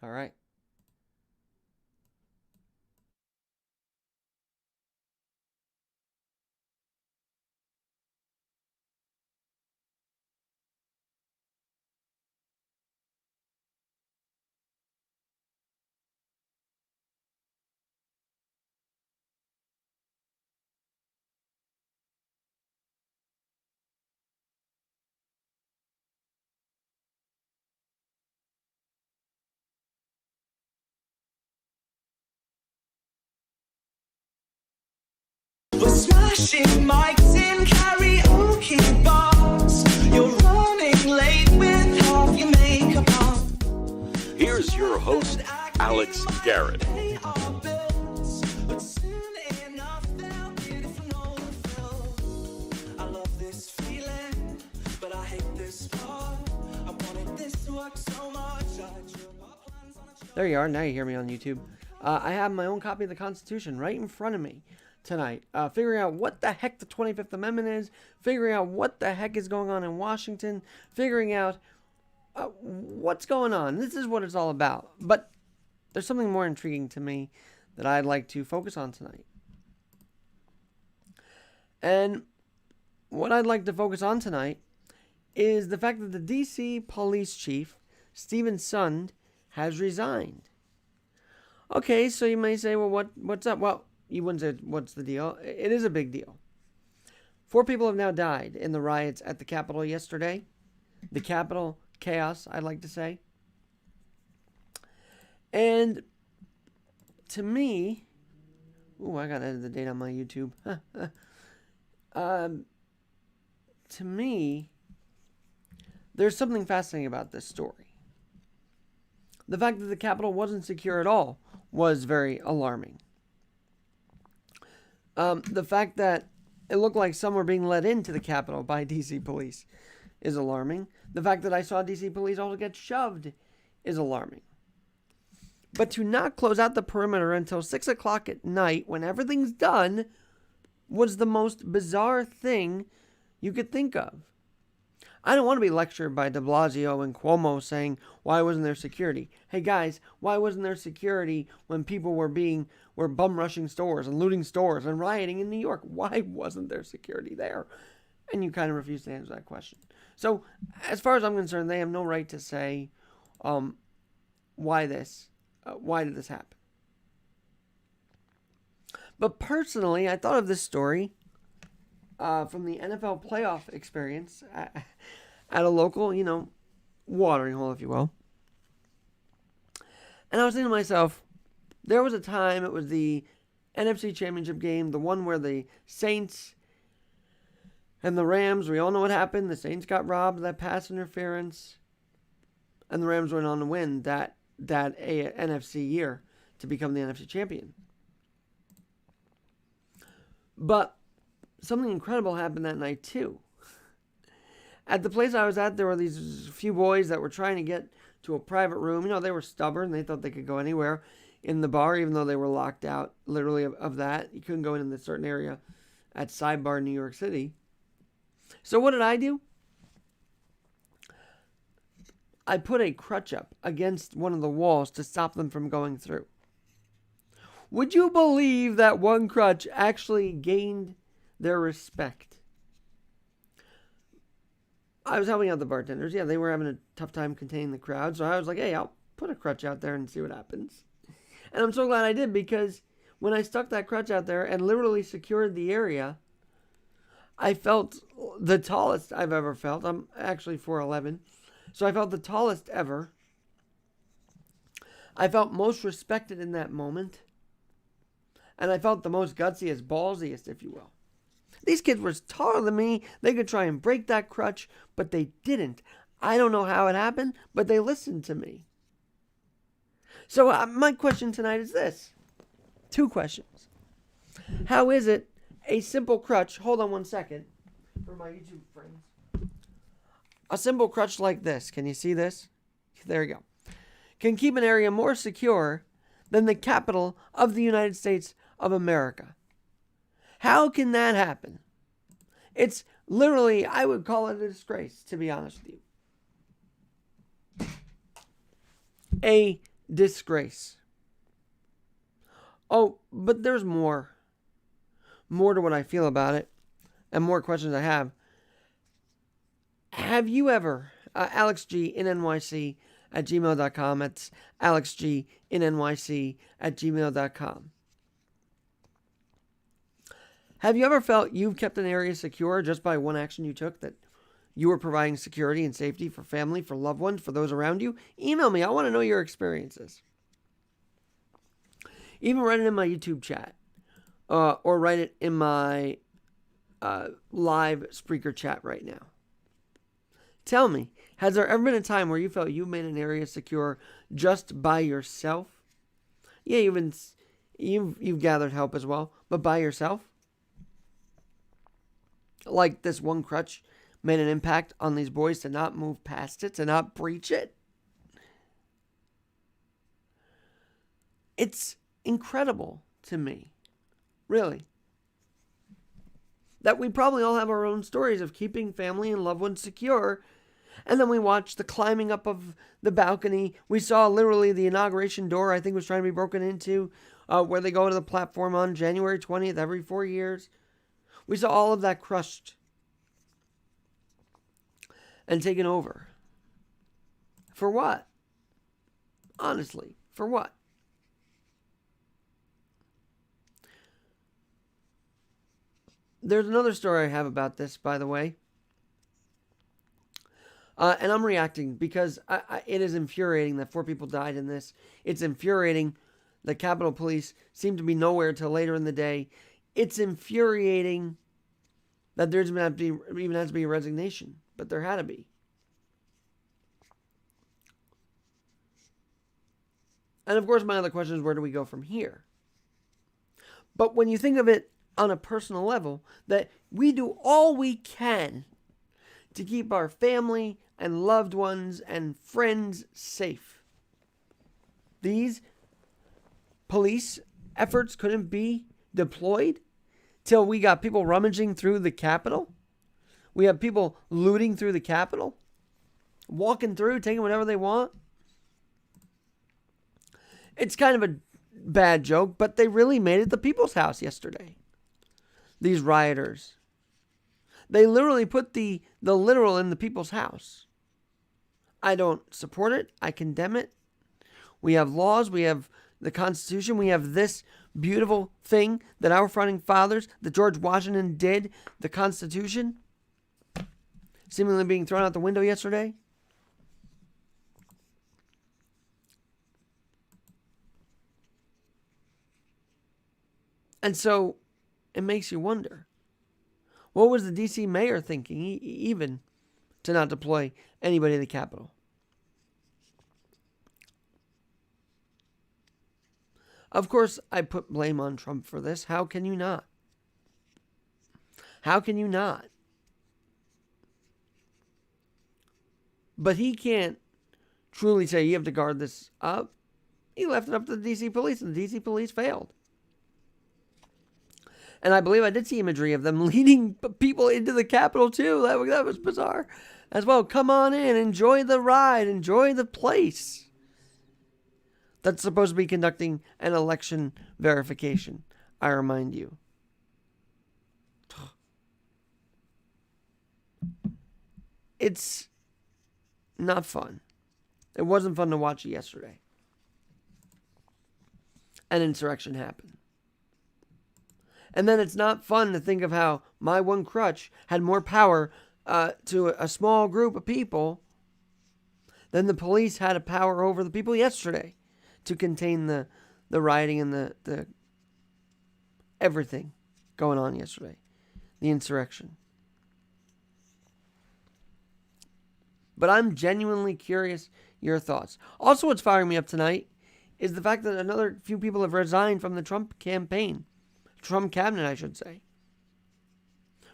All right. We're smashing mics in karaoke bars. You're running late with half your makeup on. Here's your host, Alex Garrett. Pay our bills, but soon enough they'll get it for no refill. I love this feeling, but I hate this part. I wanted this to work so much. I drew our plans on a There you are. Now you hear me on YouTube. I have my own copy of the Constitution right in front of me tonight. Figuring out what the heck the 25th Amendment is. Figuring out what the heck is going on in Washington. Figuring out what's going on. This is what it's all about. But there's something more intriguing to me that I'd like to focus on tonight. And what I'd like to focus on tonight is the fact that the D.C. police chief, Stephen Sund, has resigned. Okay, so you may say, well, what's up? Well, you wouldn't say what's the deal. It is a big deal. 4 people have now died in the riots at the Capitol yesterday. The Capitol chaos, I'd like to say. And to me, I got to edit the date on my YouTube. To me, there's something fascinating about this story. The fact that the Capitol wasn't secure at all was very alarming. The fact that it looked like some were being let into the Capitol by DC police is alarming. The fact that I saw DC police also get shoved is alarming. But to not close out the perimeter until 6 o'clock at night when everything's done was the most bizarre thing you could think of. I don't want to be lectured by de Blasio and Cuomo saying, why wasn't there security? Hey guys, why wasn't there security when people were bum rushing stores and looting stores and rioting in New York? Why wasn't there security there? And you kind of refuse to answer that question. So, as far as I'm concerned, they have no right to say, why did this happen? But personally, I thought of this story from the NFL playoff experience at a local, watering hole, if you will. And I was thinking to myself, there was a time, it was the NFC Championship game, the one where the Saints and the Rams, we all know what happened. The Saints got robbed of that pass interference, and the Rams went on to win that NFC year to become the NFC champion. But something incredible happened that night too. At the place I was at, there were these few boys that were trying to get to a private room. They were stubborn. They thought they could go anywhere in the bar, even though they were locked out literally of that. You couldn't go in a certain area at Sidebar, New York City. So what did I do? I put a crutch up against one of the walls to stop them from going through. Would you believe that one crutch actually gained their respect? I was helping out the bartenders. Yeah, they were having a tough time containing the crowd. So I was like, hey, I'll put a crutch out there and see what happens. And I'm so glad I did, because when I stuck that crutch out there and literally secured the area, I felt the tallest I've ever felt. I'm actually 4'11", so I felt the tallest ever. I felt most respected in that moment. And I felt the most gutsiest, ballsiest, if you will. These kids were taller than me. They could try and break that crutch, but they didn't. I don't know how it happened, but they listened to me. So my question tonight is this. 2 questions. How is it a simple crutch, hold on one second, for my YouTube friends. A simple crutch like this, can you see this? There you go. Can keep an area more secure than the capital of the United States of America. How can that happen? It's literally, I would call it a disgrace, to be honest with you. A disgrace. Oh, but there's more. More to what I feel about it, and more questions I have. Have you ever, AlexGinNYC at gmail.com. That's AlexGinNYC at gmail.com. Have you ever felt you've kept an area secure just by one action you took, that you were providing security and safety for family, for loved ones, for those around you? Email me. I want to know your experiences. Even write it in my YouTube chat, or write it in my live Spreaker chat right now. Tell me, has there ever been a time where you felt you made an area secure just by yourself? Yeah, you've gathered help as well, but by yourself? Like this one crutch made an impact on these boys to not move past it, to not breach it? It's incredible to me, really, that we probably all have our own stories of keeping family and loved ones secure. And then we watched the climbing up of the balcony. We saw literally the inauguration door, I think, was trying to be broken into, where they go to the platform on January 20th every 4 years. We saw all of that crushed and taken over. For what? Honestly, for what? There's another story I have about this, by the way. And I'm reacting because it is infuriating that 4 people died in this. It's infuriating that Capitol Police seem to be nowhere till later in the day. It's infuriating that there even has to be a resignation, but there had to be. And of course, my other question is, where do we go from here? But when you think of it on a personal level, that we do all we can to keep our family and loved ones and friends safe. These police efforts couldn't be deployed till we got people rummaging through the Capitol. We have people looting through the Capitol, walking through, taking whatever they want. It's kind of a bad joke, but they really made it the people's house yesterday. These rioters. They literally put the literal in the people's house. I don't support it. I condemn it. We have laws. We have the Constitution. We have this beautiful thing that our founding fathers, that George Washington did, the Constitution, seemingly being thrown out the window yesterday. And so it makes you wonder, what was the D.C. mayor thinking, even to not deploy anybody to the Capitol? Of course, I put blame on Trump for this. How can you not? How can you not? But he can't truly say you have to guard this up. He left it up to the D.C. police, and the D.C. police failed. And I believe I did see imagery of them leading people into the Capitol, too. That was bizarre as well. Come on in. Enjoy the ride. Enjoy the place. That's supposed to be conducting an election verification, I remind you. It's not fun. It wasn't fun to watch it yesterday. An insurrection happened. And then it's not fun to think of how my one crutch had more power to a small group of people than the police had a power over the people yesterday to contain the rioting and the everything going on yesterday. The insurrection. But I'm genuinely curious your thoughts. Also, what's firing me up tonight is the fact that another few people have resigned from the Trump campaign. Trump cabinet, I should say.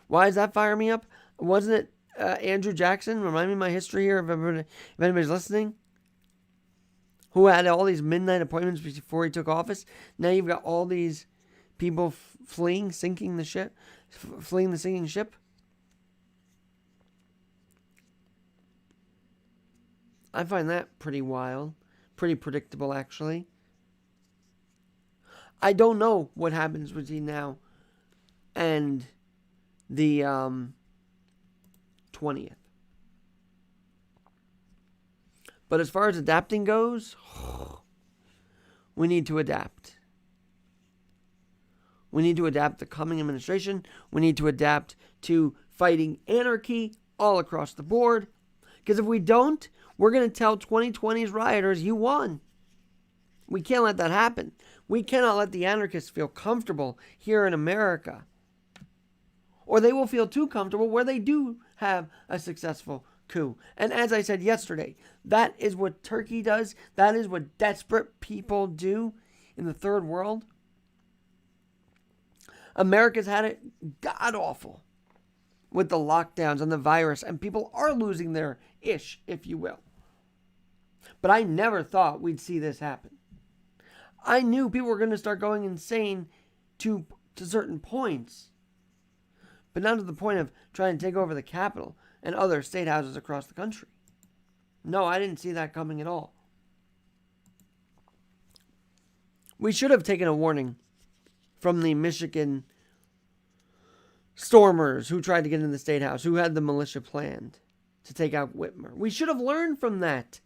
Why does that fire me up? Wasn't it Andrew Jackson? Remind me of my history here if anybody's listening. Who had all these midnight appointments before he took office. Now you've got all these people fleeing, sinking the ship, fleeing the sinking ship. I find that pretty wild, pretty predictable, actually. I don't know what happens between now and the 20th. But as far as adapting goes, we need to adapt. We need to adapt the coming administration. We need to adapt to fighting anarchy all across the board. Because if we don't, we're going to tell 2020's rioters, you won. We can't let that happen. We cannot let the anarchists feel comfortable here in America. Or they will feel too comfortable where they do have a successful coup. And as I said yesterday, that is what Turkey does. That is what desperate people do in the third world. America's had it god-awful with the lockdowns and the virus, and people are losing their ish, if you will. But I never thought we'd see this happen. I knew people were going to start going insane to certain points, but not to the point of trying to take over the Capitol and other state houses across the country. No, I didn't see that coming at all. We should have taken a warning from the Michigan stormers who tried to get into the State House, who had the militia planned to take out Whitmer. We should have learned from that.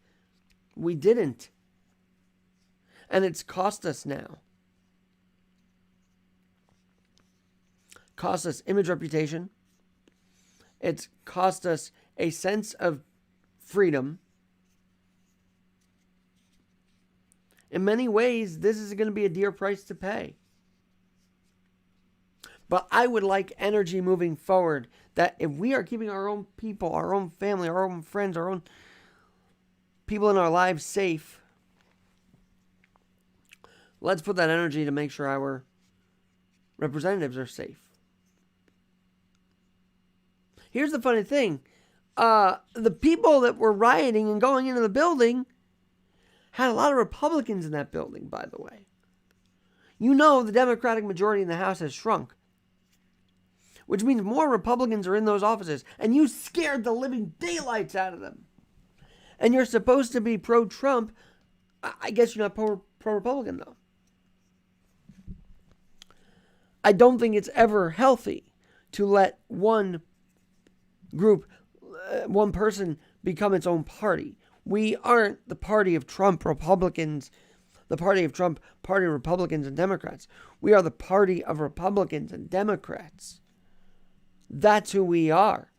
We didn't. And it's cost us now. Cost us image, reputation. It's cost us a sense of freedom. In many ways, this is going to be a dear price to pay. But I would like energy moving forward that if we are keeping our own people, our own family, our own friends, our own people in our lives safe, let's put that energy to make sure our representatives are safe. Here's the funny thing. The people that were rioting and going into the building had a lot of Republicans in that building, by the way. You know the Democratic majority in the House has shrunk, which means more Republicans are in those offices, and you scared the living daylights out of them. And you're supposed to be pro-Trump. I guess you're not pro-Republican, though. I don't think it's ever healthy to let one group, one person become its own party. We aren't the party of Trump Republicans, the party of Trump, party of Republicans and Democrats. We are the party of Republicans and Democrats. That's who we are.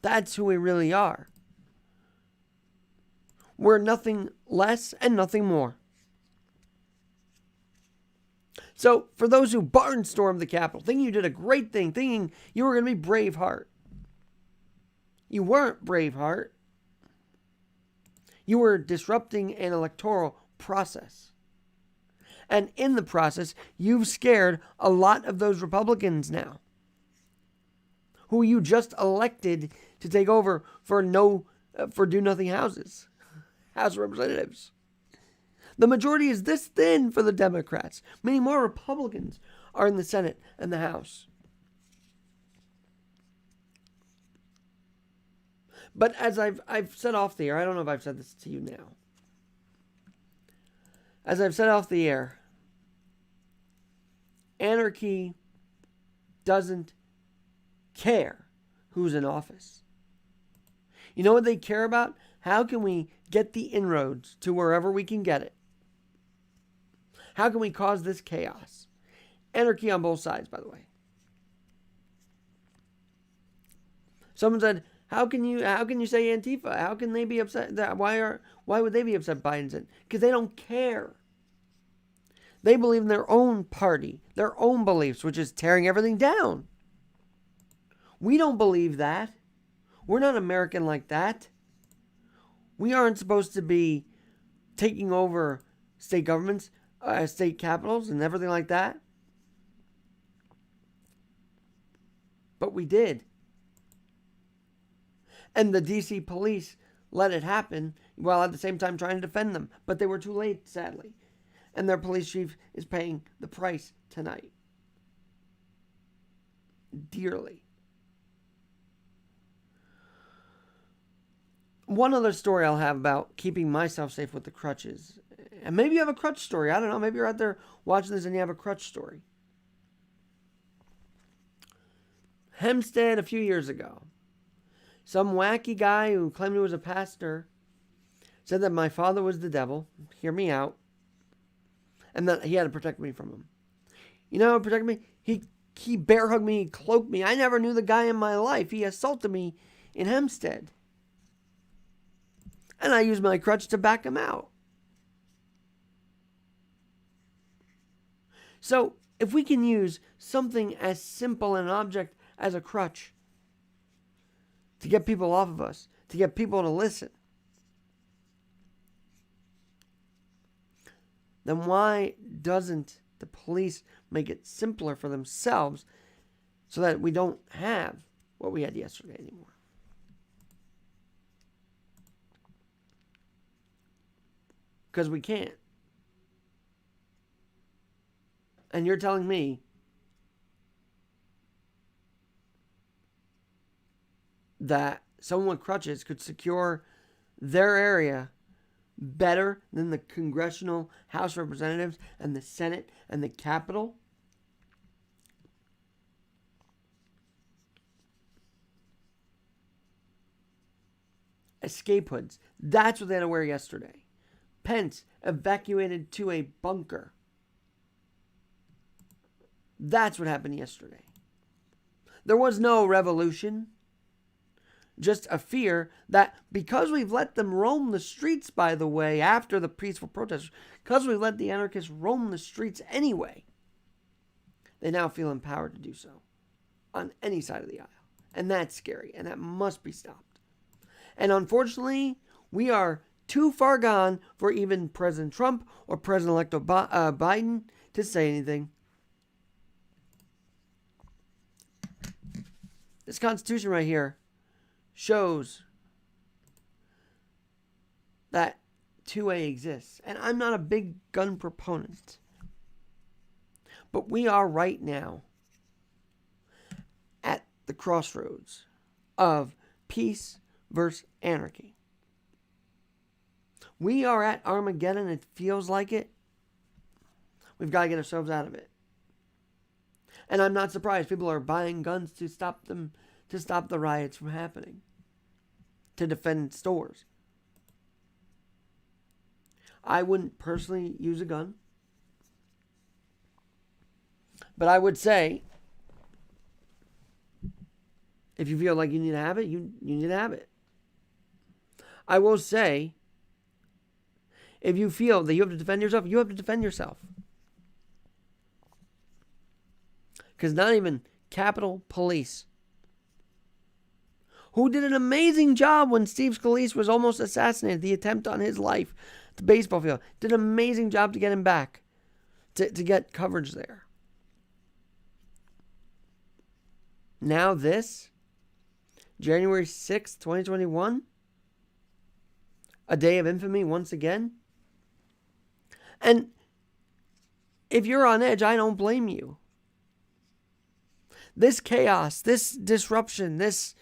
That's who we really are. We're nothing less and nothing more. So, for those who barnstormed the Capitol, thinking you did a great thing, thinking you were going to be Braveheart, you weren't Braveheart. You were disrupting an electoral process. And in the process, you've scared a lot of those Republicans now, who you just elected to take over for do-nothing houses, House of Representatives. The majority is this thin for the Democrats. Many more Republicans are in the Senate and the House. But as I've said off the air, I don't know if I've said this to you now. As I've said off the air, anarchy doesn't care who's in office. You know what they care about? How can we get the inroads to wherever we can get it? How can we cause this chaos? Anarchy on both sides, by the way. Someone said, How can you say Antifa? How can they be upset? Why would they be upset Biden's in? Because they don't care. They believe in their own party, their own beliefs, which is tearing everything down. We don't believe that. We're not American like that. We aren't supposed to be taking over state governments, state capitals, and everything like that. But we did. And the DC police let it happen while at the same time trying to defend them. But they were too late, sadly. And their police chief is paying the price tonight. Dearly. One other story I'll have about keeping myself safe with the crutches. And maybe you have a crutch story. I don't know. Maybe you're out there watching this and you have a crutch story. Hempstead a few years ago. Some wacky guy who claimed he was a pastor said that my father was the devil. Hear me out. And that he had to protect me from him. You know how to protect me? He bear hugged me, he cloaked me. I never knew the guy in my life. He assaulted me in Hempstead. And I used my crutch to back him out. So, if we can use something as simple an object as a crutch to get people off of us, to get people to listen, then why doesn't the police make it simpler for themselves so that we don't have what we had yesterday anymore? Because we can't. And you're telling me that someone with crutches could secure their area better than the Congressional House of Representatives and the Senate and the Capitol? Escape hoods. That's what they had to wear yesterday. Pence evacuated to a bunker. That's what happened yesterday. There was no revolution. Just a fear that because we've let them roam the streets, by the way, after the peaceful protesters, because we've let the anarchists roam the streets anyway, they now feel empowered to do so on any side of the aisle. And that's scary, and that must be stopped. And unfortunately, we are too far gone for even President Trump or President-elect Biden to say anything. This Constitution right here shows that 2A exists. And I'm not a big gun proponent. But we are right now at the crossroads of peace versus anarchy. We are at Armageddon. It feels like it. We've got to get ourselves out of it. And I'm not surprised people are buying guns to stop them, to stop the riots from happening, to defend stores. I wouldn't personally use a gun, but I would say, if you feel like you need to have it, you need to have it. I will say, if you feel that you have to defend yourself, you have to defend yourself. Because not even Capitol Police, who did an amazing job when Steve Scalise was almost assassinated, the attempt on his life at the baseball field, did an amazing job to get him back, to get coverage there. Now this, January 6th, 2021, a day of infamy once again. And if you're on edge, I don't blame you. This chaos, this disruption, this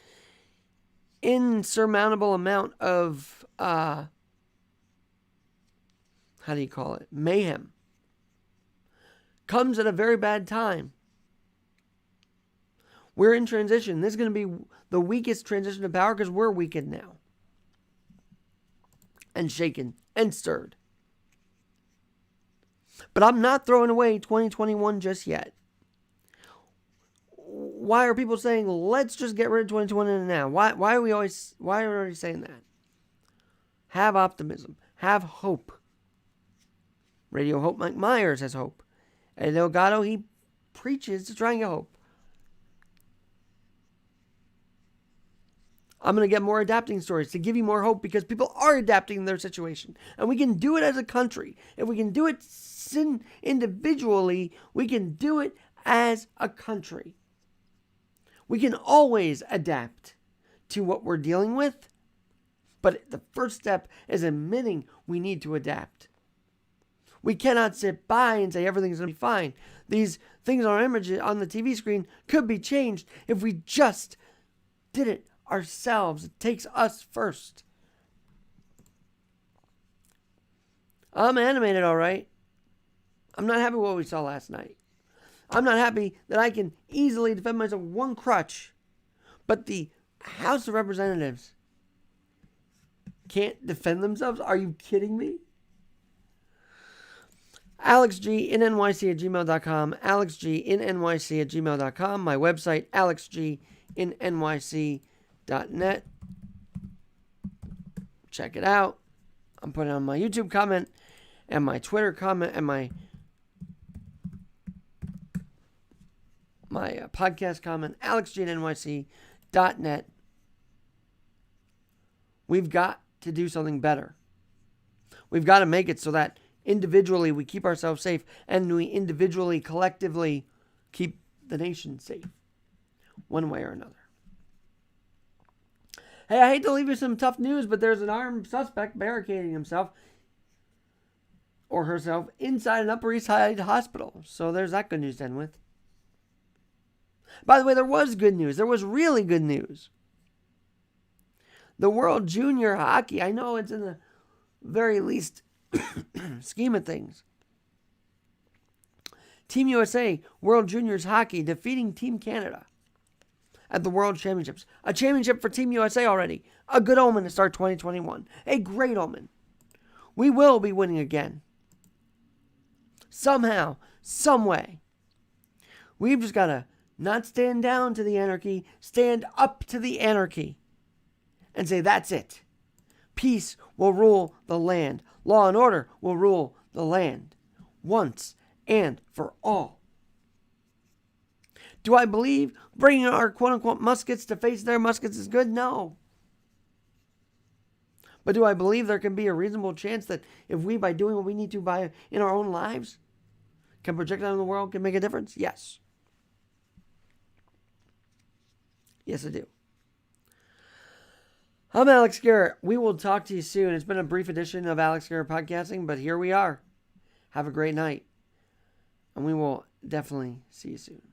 insurmountable amount of, mayhem, comes at a very bad time. We're in transition. This is going to be the weakest transition to power because we're weakened now. And shaken and stirred. But I'm not throwing away 2021 just yet. Why are people saying, let's just get rid of 2020 now? Why are we always saying that? Have optimism. Have hope. Radio Hope Mike Myers has hope. And Delgado, he preaches to try and get hope. I'm going to get more adapting stories to give you more hope because people are adapting their situation. And we can do it as a country. If we can do it individually, we can do it as a country. We can always adapt to what we're dealing with, but the first step is admitting we need to adapt. We cannot sit by and say everything's going to be fine. These things on our images on the TV screen could be changed if we just did it ourselves. It takes us first. I'm animated, all right. I'm not happy with what we saw last night. I'm not happy that I can easily defend myself with one crutch, but the House of Representatives can't defend themselves? Are you kidding me? AlexGinNYC@gmail.com. AlexGinNYC@gmail.com. My website, AlexGinNYC.net. Check it out. I'm putting on my YouTube comment and my Twitter comment and my podcast comment, AlexGinNYC.net. We've got to do something better. We've got to make it so that individually we keep ourselves safe and we individually, collectively keep the nation safe, one way or another. Hey, I hate to leave you some tough news, but there's an armed suspect barricading himself or herself inside an Upper East Side hospital. So there's that good news to end with. By the way, there was good news. There was really good news. The World Junior Hockey, I know it's in the very least scheme of things. Team USA, World Juniors Hockey, defeating Team Canada at the World Championships. A championship for Team USA already. A good omen to start 2021. A great omen. We will be winning again. Somehow, some way. We've just got to not stand down to the anarchy, stand up to the anarchy. And say, that's it. Peace will rule the land. Law and order will rule the land. Once and for all. Do I believe bringing our quote-unquote muskets to face their muskets is good? No. But do I believe there can be a reasonable chance that if we, by doing what we need to in our own lives, can project out in the world, can make a difference? Yes. Yes, I do. I'm Alex Garrett. We will talk to you soon. It's been a brief edition of Alex Garrett Podcasting, but here we are. Have a great night. And we will definitely see you soon.